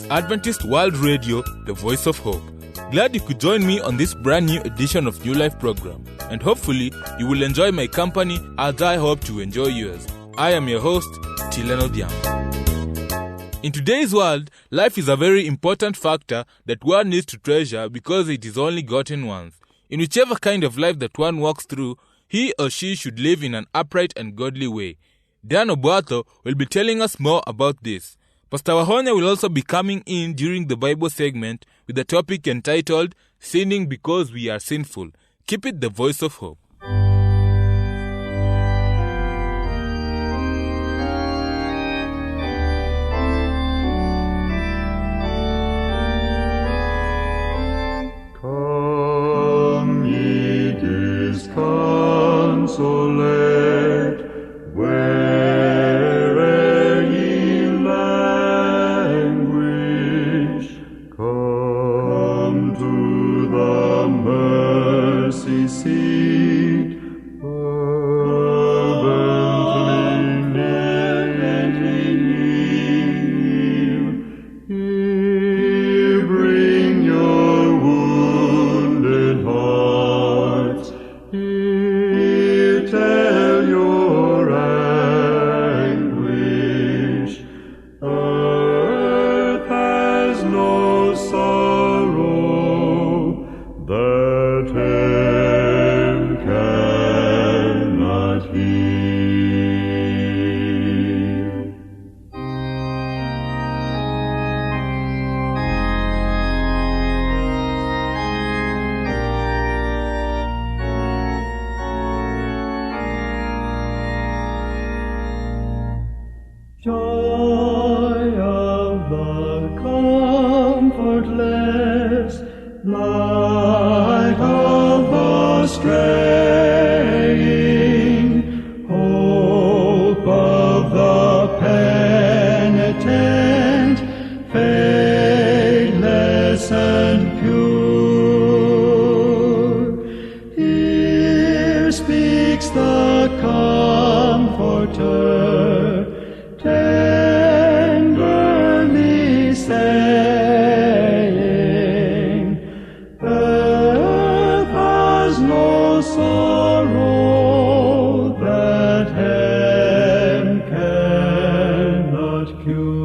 Adventist World Radio, the voice of hope. Glad you could join me on this brand new edition of New Life program, and hopefully you will enjoy my company as I hope to enjoy yours. I am your host, Tileno Diam. In today's world, life is a very important factor that one needs to treasure because it is only gotten once. In whichever kind of life that one walks through, he or she should live in an upright and godly way. Dan Obuatho will be telling us more about this. Pastor Wahonya will also be coming in during the Bible segment with a topic entitled, Sinning Because We Are Sinful. Keep it the voice of hope. Come ye disconsolate, where'er ye languish, come to the mercy seat, fervently kneel. Here bring your wounded hearts, here tell your anguish. Earth has no sorrow that heaven cannot heal. Joy of the comfortless, light of the straying, hope of the penitent, faithless and pure. Here speaks the Comforter, tenderly saying, earth has no sorrow that heaven cannot cure.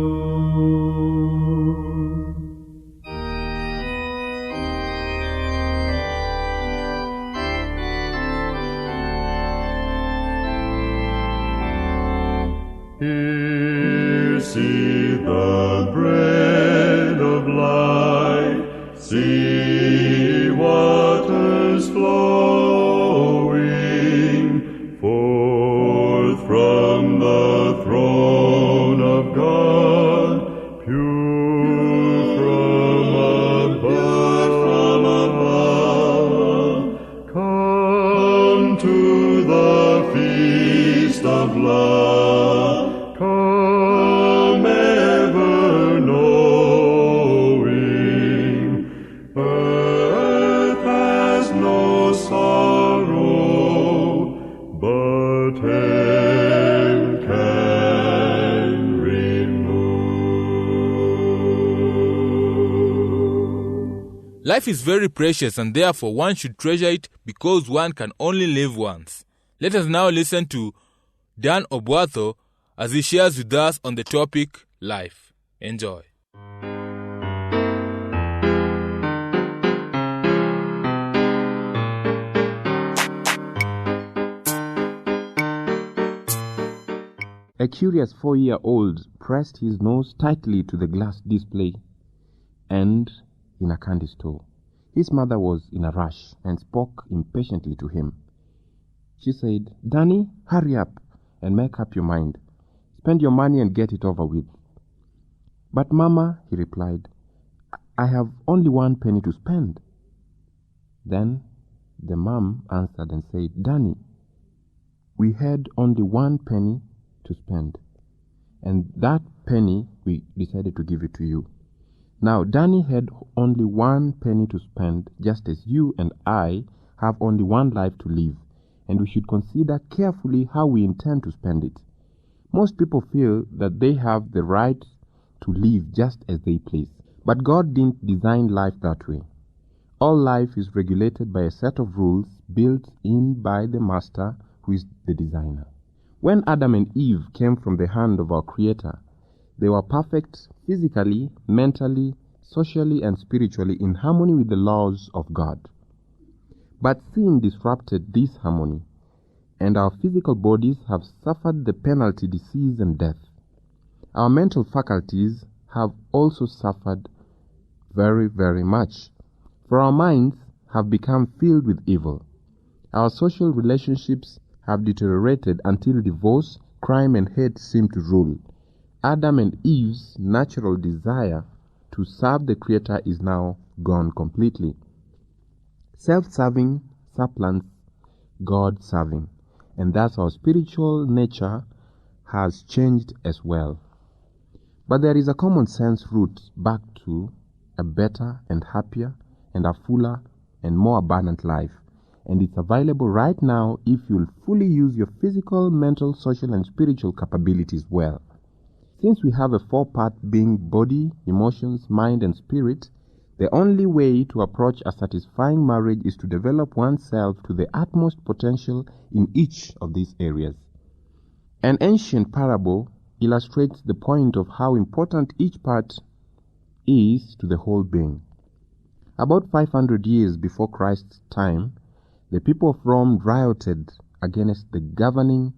Here see the bread of life, see waters flowing forth from the throne of God, pure from above. Come to the feast of love, come ever knowing, earth has no sorrow, but heaven can remove. Life is very precious and therefore one should treasure it because one can only live once. Let us now listen to Dan Obuatho as he shares with us on the topic, life. Enjoy. A curious 4-year-old pressed his nose tightly to the glass display and in a candy store. His mother was in a rush and spoke impatiently to him. She said, "Danny, hurry up and make up your mind. Spend your money and get it over with." "But Mama," he replied, "I have only 1 penny to spend." Then the mom answered and said, "Danny, we had only 1 penny to spend, and that penny we decided to give it to you. Now, Danny had only 1 penny to spend, just as you and I have only 1 life to live, and we should consider carefully how we intend to spend it. Most people feel that they have the right to live just as they please. But God didn't design life that way. All life is regulated by a set of rules built in by the Master, who is the designer. When Adam and Eve came from the hand of our Creator, they were perfect physically, mentally, socially, and spiritually in harmony with the laws of God. But sin disrupted this harmony, and our physical bodies have suffered the penalty, disease, and death. Our mental faculties have also suffered very, very much, for our minds have become filled with evil. Our social relationships have deteriorated until divorce, crime, and hate seem to rule. Adam and Eve's natural desire to serve the Creator is now gone completely. Self-serving supplants God-serving, and thus our spiritual nature has changed as well. But there is a common sense route back to a better and happier and a fuller and more abundant life, and it's available right now if you'll fully use your physical, mental, social, and spiritual capabilities well. Since we have a four-part being: body, emotions, mind, and spirit, the only way to approach a satisfying marriage is to develop oneself to the utmost potential in each of these areas. An ancient parable illustrates the point of how important each part is to the whole being. About 500 years before Christ's time, the people of Rome rioted against the governing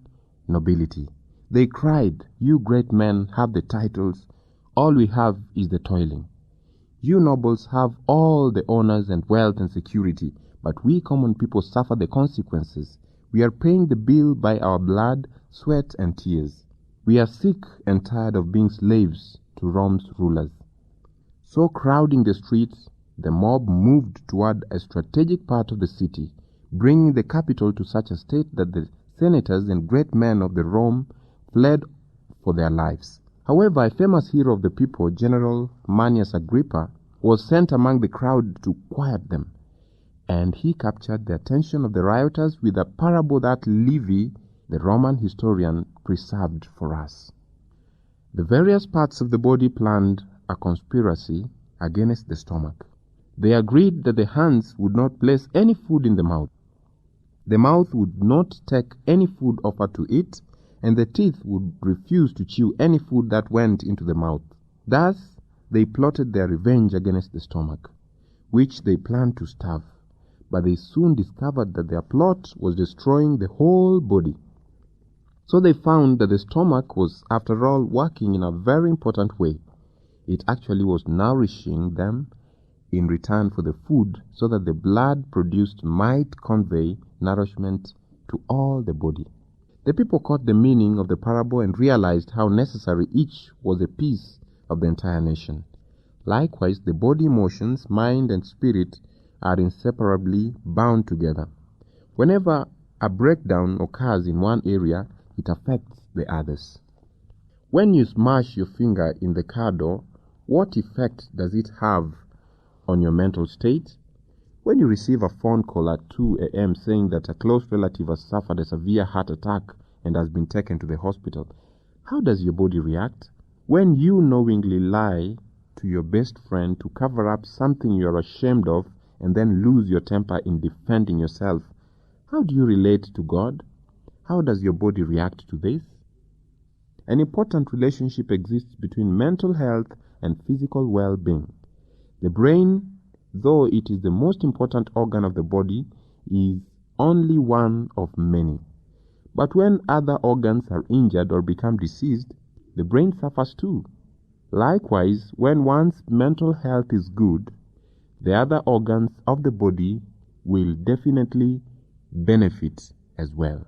nobility. They cried, "You great men have the titles, all we have is the toiling. You nobles have all the honors and wealth and security, but we common people suffer the consequences. We are paying the bill by our blood, sweat, and tears. We are sick and tired of being slaves to Rome's rulers." So crowding the streets, the mob moved toward a strategic part of the city, bringing the capital to such a state that the senators and great men of the Rome fled for their lives. However, a famous hero of the people, General Manius Agrippa, was sent among the crowd to quiet them, and he captured the attention of the rioters with a parable that Livy, the Roman historian, preserved for us. The various parts of the body planned a conspiracy against the stomach. They agreed that the hands would not place any food in the mouth. The mouth would not take any food offered to it, and the teeth would refuse to chew any food that went into the mouth. Thus, they plotted their revenge against the stomach, which they planned to starve. But they soon discovered that their plot was destroying the whole body. So they found that the stomach was, after all, working in a very important way. It actually was nourishing them in return for the food, so that the blood produced might convey nourishment to all the body. The people caught the meaning of the parable and realized how necessary each was a piece of the entire nation. Likewise, the body, emotions, mind, and spirit are inseparably bound together. Whenever a breakdown occurs in one area, it affects the others. When you smash your finger in the car door, what effect does it have on your mental state? When you receive a phone call at 2 a.m. saying that a close relative has suffered a severe heart attack and has been taken to the hospital, how does your body react? When you knowingly lie to your best friend to cover up something you are ashamed of and then lose your temper in defending yourself, how do you relate to God? How does your body react to this? An important relationship exists between mental health and physical well-being. The brain, though it is the most important organ of the body, is only one of many. But when other organs are injured or become diseased, the brain suffers too. Likewise, when one's mental health is good, the other organs of the body will definitely benefit as well.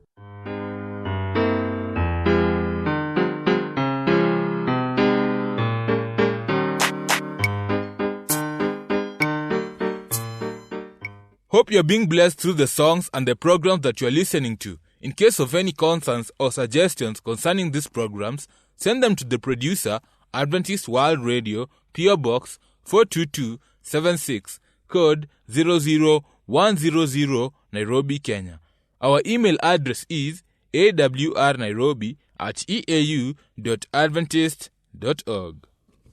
Hope you're being blessed through the songs and the programs that you're listening to. In case of any concerns or suggestions concerning these programs, send them to the producer, Adventist World Radio, PO Box 42276, code 00100, Nairobi, Kenya. Our email address is awrnairobi@eau.adventist.org.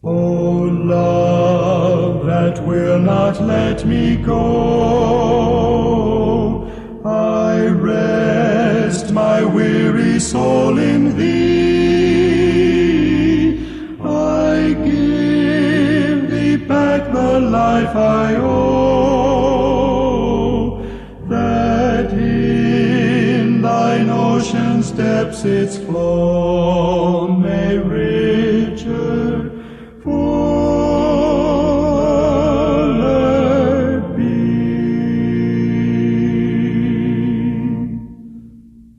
O love that will not let me go, I rest my weary soul in thee. I give thee back the life I owe, that in thine ocean's depths its flow may richer, fuller be.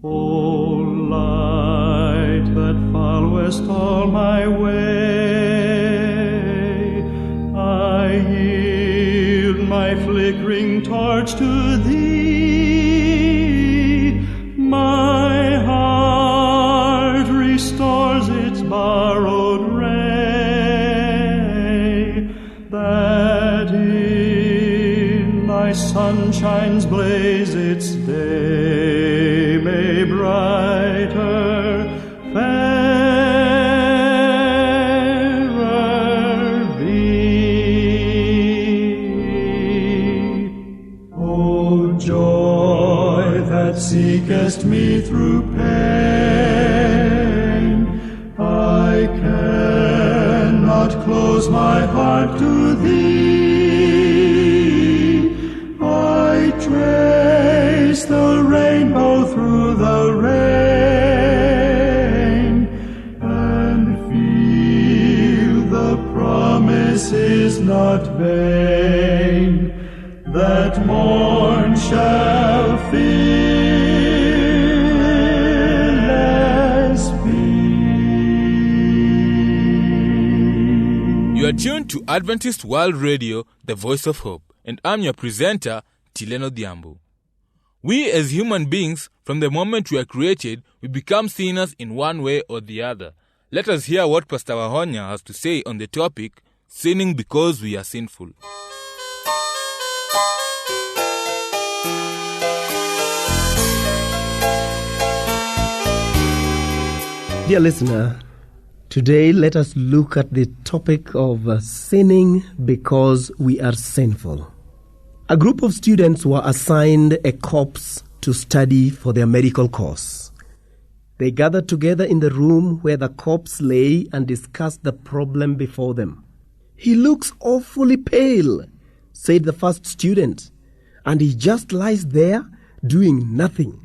O light that followest all my way, I yield my flickering torch to thee. My heart restores its borrowed ray, that in thy sunshine's blaze its day may brighter, fairer be. O joy that seekest me through pain, I cannot close my heart to thee. I trace the rainbow through the rain, and feel the promise is not vain, that morn shall fearless be. You are tuned to Adventist World Radio, the Voice of Hope, and I'm your presenter, Tileno Diambo. We as human beings, from the moment we are created, we become sinners in one way or the other. Let us hear what Pastor Wahonya has to say on the topic, sinning because we are sinful. Dear listener, today let us look at the topic of sinning because we are sinful. A group of students were assigned a corpse to study for their medical course. They gathered together in the room where the corpse lay and discussed the problem before them. "He looks awfully pale," said the first student, "and he just lies there doing nothing,"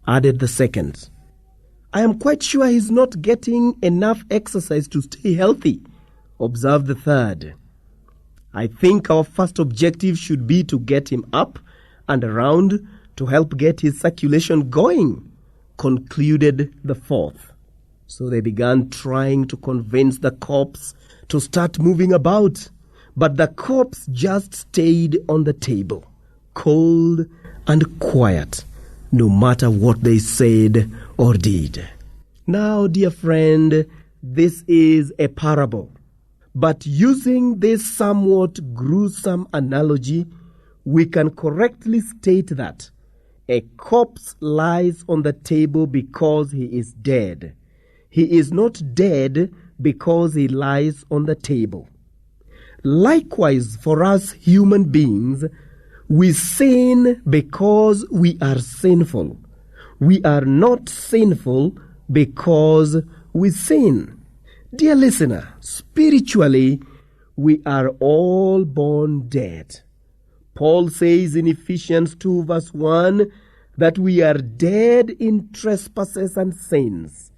added the second. "I am quite sure he's not getting enough exercise to stay healthy," observed the third. "I think our first objective should be to get him up and around to help get his circulation going," concluded the fourth. So they began trying to convince the corpse to start moving about, but the corpse just stayed on the table, cold and quiet, no matter what they said or did. Now, dear friend, this is a parable. But using this somewhat gruesome analogy, we can correctly state that a corpse lies on the table because he is dead. He is not dead because he lies on the table. Likewise, for us human beings, we sin because we are sinful. We are not sinful because we sin. Dear listener, spiritually, we are all born dead. Paul says in Ephesians 2 verse 1 that we are dead in trespasses and sins.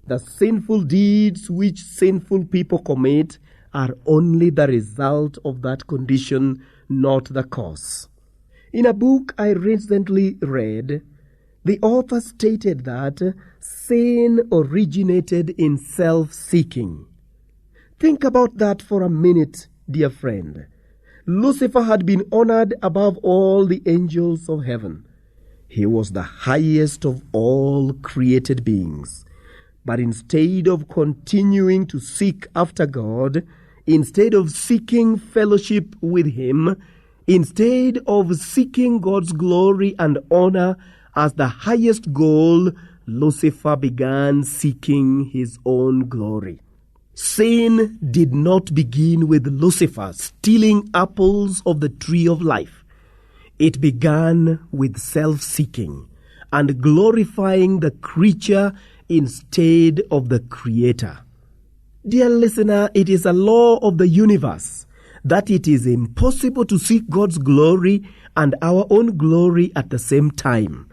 The sinful deeds which sinful people commit are only the result of that condition, not the cause. In a book I recently read, the author stated that sin originated in self-seeking. Think about that for a minute, dear friend. Lucifer had been honored above all the angels of heaven. He was the highest of all created beings. But instead of continuing to seek after God, instead of seeking fellowship with Him, instead of seeking God's glory and honor as the highest goal, Lucifer began seeking his own glory. Sin did not begin with Lucifer stealing apples of the tree of life. It began with self-seeking and glorifying the creature instead of the Creator. Dear listener, it is a law of the universe that it is impossible to seek God's glory and our own glory at the same time.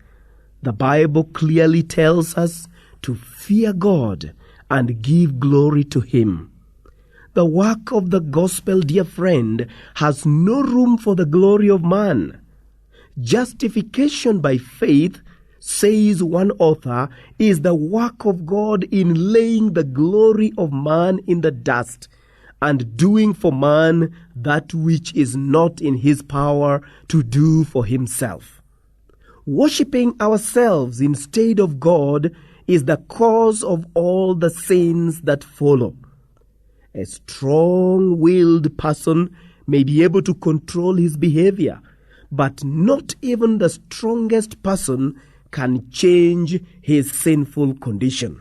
The Bible clearly tells us to fear God and give glory to Him. The work of the gospel, dear friend, has no room for the glory of man. Justification by faith, says one author, is the work of God in laying the glory of man in the dust and doing for man that which is not in his power to do for himself. Worshipping ourselves instead of God is the cause of all the sins that follow. A strong-willed person may be able to control his behavior, but not even the strongest person can change his sinful condition.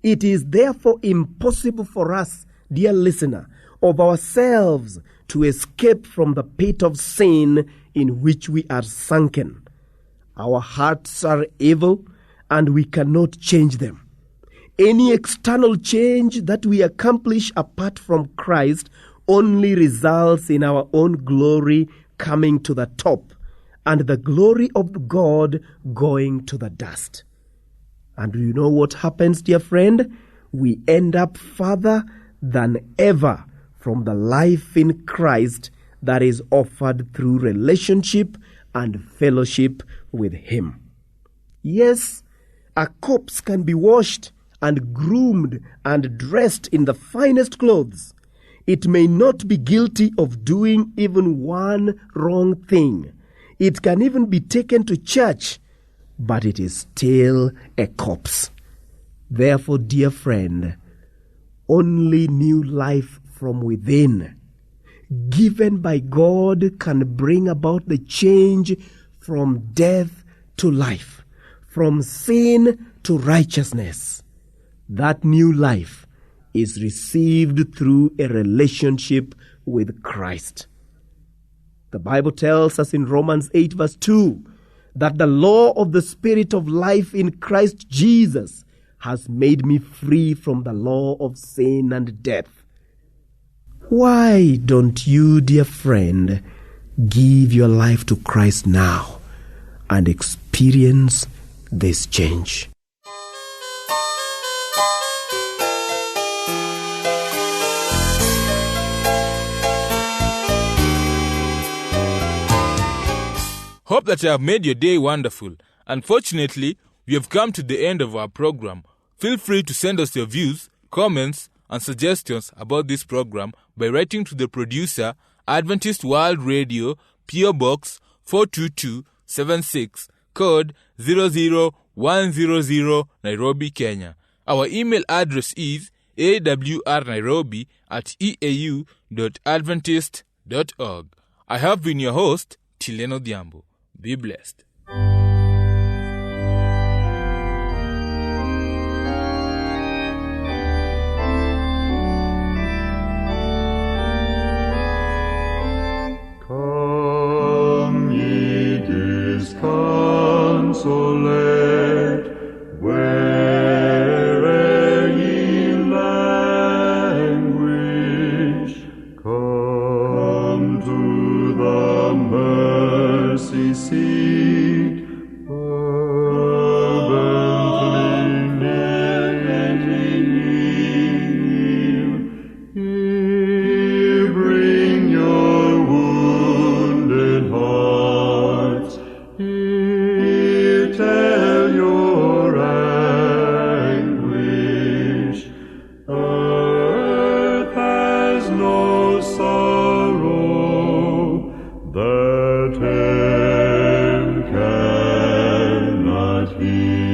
It is therefore impossible for us, dear listener, of ourselves to escape from the pit of sin in which we are sunken. Our hearts are evil, and we cannot change them. Any external change that we accomplish apart from Christ only results in our own glory coming to the top and the glory of God going to the dust. And you know what happens, dear friend? We end up further than ever from the life in Christ that is offered through relationship and fellowship with Him. Yes, a corpse can be washed and groomed and dressed in the finest clothes. It may not be guilty of doing even one wrong thing. It can even be taken to church, but it is still a corpse. Therefore, dear friend, only new life from within, given by God, can bring about the change from death to life, from sin to righteousness. That new life is received through a relationship with Christ. The Bible tells us in Romans 8 verse 2 that the law of the Spirit of life in Christ Jesus has made me free from the law of sin and death. Why don't you, dear friend, give your life to Christ now and experience this change? Hope that I have made your day wonderful. Unfortunately, we have come to the end of our program. Feel free to send us your views, comments, and suggestions about this program by writing to the producer, Adventist World Radio, PO Box 42276, code 00100, Nairobi, Kenya. Our email address is awrnairobi@eau.adventist.org. I have been your host, Tileno Diambo. Be blessed. Come ye disconsolate, where'er ye languish, come to the mercy seat, fervently kneel. Ye bring your wounded hearts, ye tell your anguish. Earth has no sorrow that heaven cannot heal.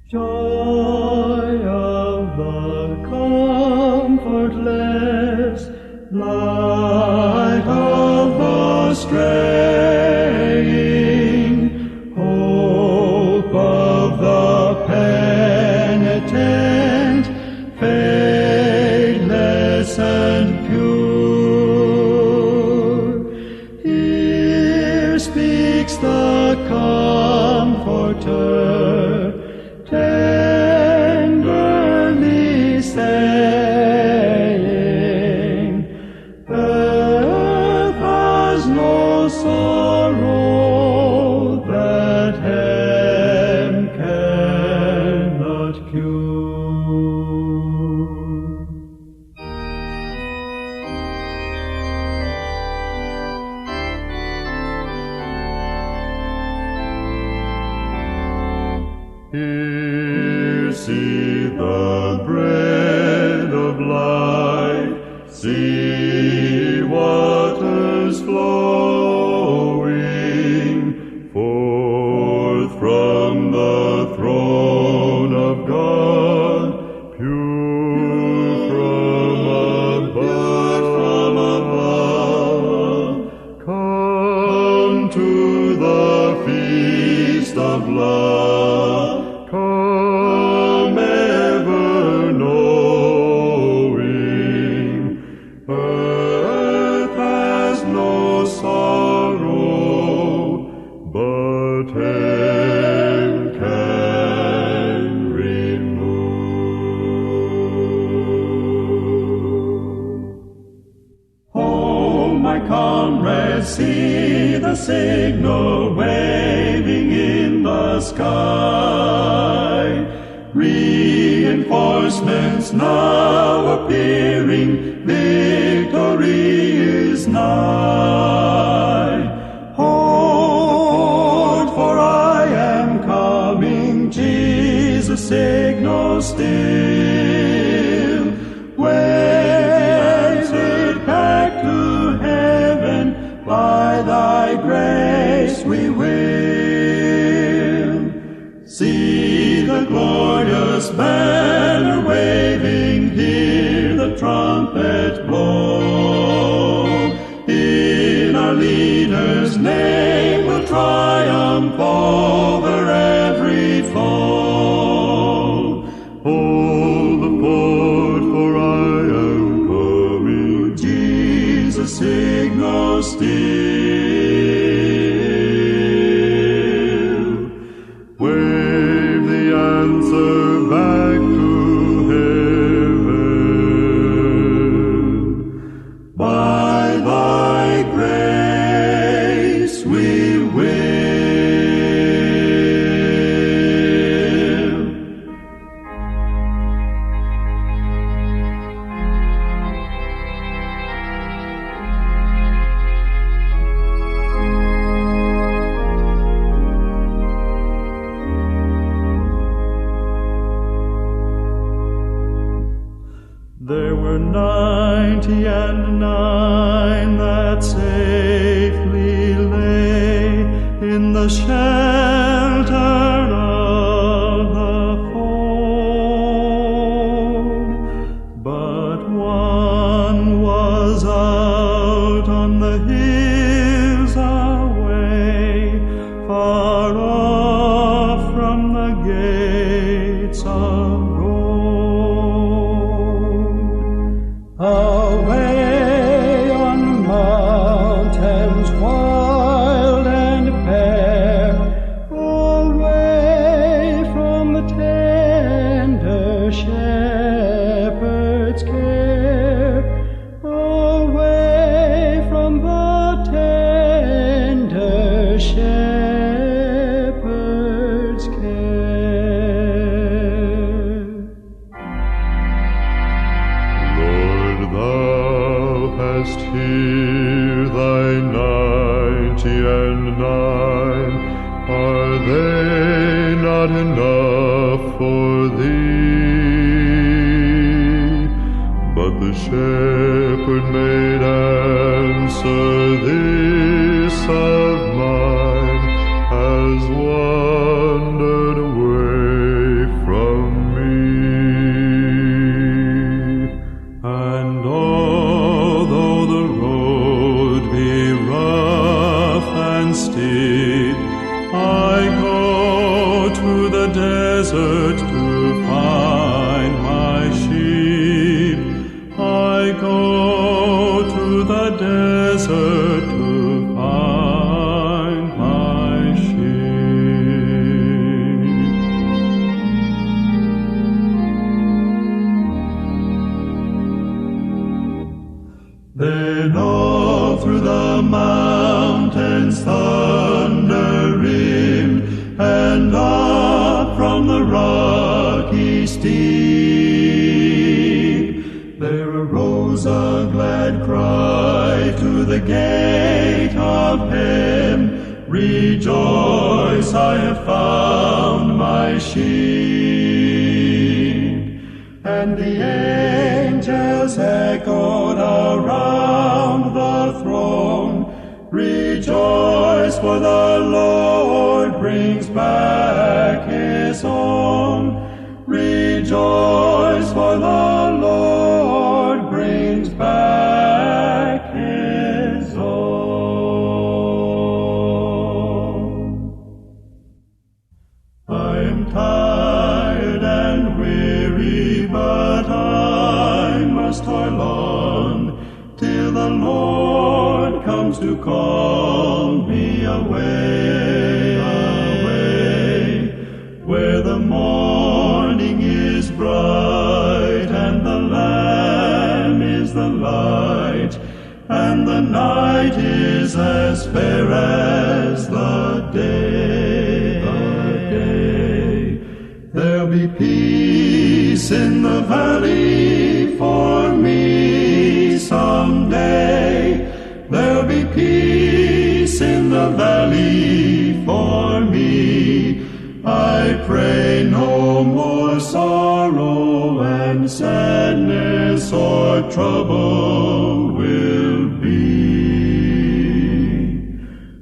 Joy of speaks the Comforter, tenderly saying, earth has no sorrow that heaven cannot cure. Here see the bread of life, see waters flowing forth from the throne of God, pure from above. Come to the feast of love, come ever knowing, earth has no sorrow, but heaven can remove. Oh, my comrades, see the signal waving in the sky. Reinforcements now appearing, victory is nigh. Hold, for I am coming, Jesus signals still. Wayed back to heaven, by thy grace we will. See the glorious banner waving, hear the trumpet blow. In our leader's name we'll triumph over every foe. Hold the fort, for I am coming, Jesus signals still. Wave the answer back to heaven. By thy grace we will. There were 99 that safely lay in the shelter of the fold, but one was out on the hills away, far off from the gates of away on mountains wild and bare, away from the tender shepherd's care, away from the tender shepherd's care. Thou hast here thy 99, are they not enough for thee? But the shepherd made answer, this of mine has wandered away from me. And although the road be rough and steep, I go to the desert to find my sheep. I go to the desert to find steep, there arose a glad cry to the gate of heaven, rejoice, I have found my sheep. And the angels echoed around the throne, rejoice, for the Lord brings back his own. Rejoice, for the Lord brings back his own. I am tired and weary, but I must toil on till the Lord comes to call me away, away, where the morning is bright and the Lamb is the light, and the night is as fair as the day, the day. There'll be peace in the valley for me someday. There'll be peace in the valley for me. I pray no more sorrow and sadness or trouble will be.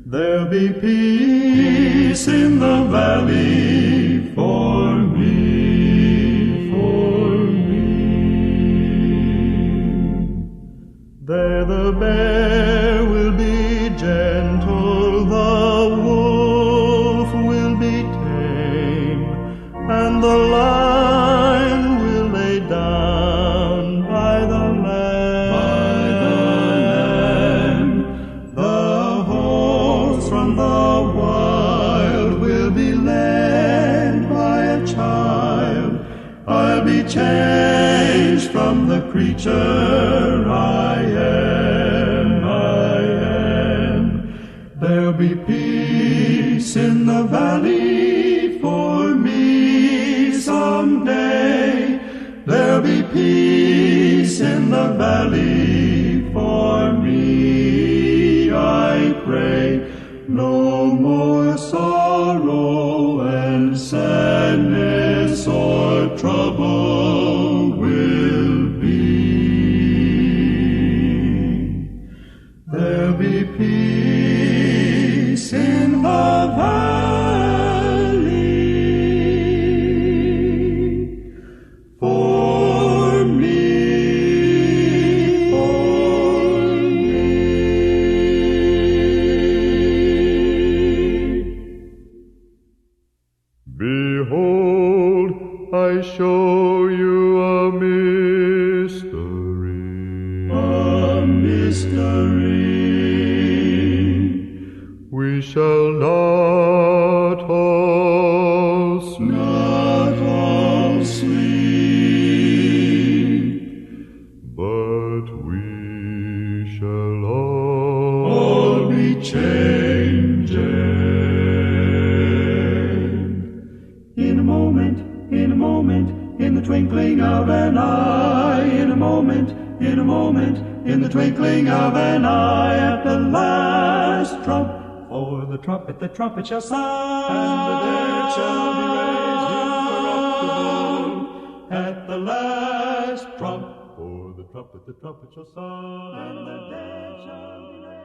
There'll be peace in the valley for me, for me. There the bear will be gentle, the wolf will be tame, and the lion will lay down by the lamb. The horse from the wild will be led by a child. I'll be changed from the creature I am, I am. There'll be peace in the valley for me someday. There'll be peace in the valley for me. I pray no more sorrow and sadness or trouble will be. There'll be peace in the valley for me, for me. Behold, I show you a mystery. A mystery. We shall not all sleep. Not all sleep. But we shall all be changed. In a moment, in a moment, in the twinkling of an eye. In a moment, in a moment, in the twinkling of an eye. At the last trump, for the trumpet shall sound, and the dead shall be raised incorruptible. At the last trump, for the trumpet shall sound, and the dead shall be raised.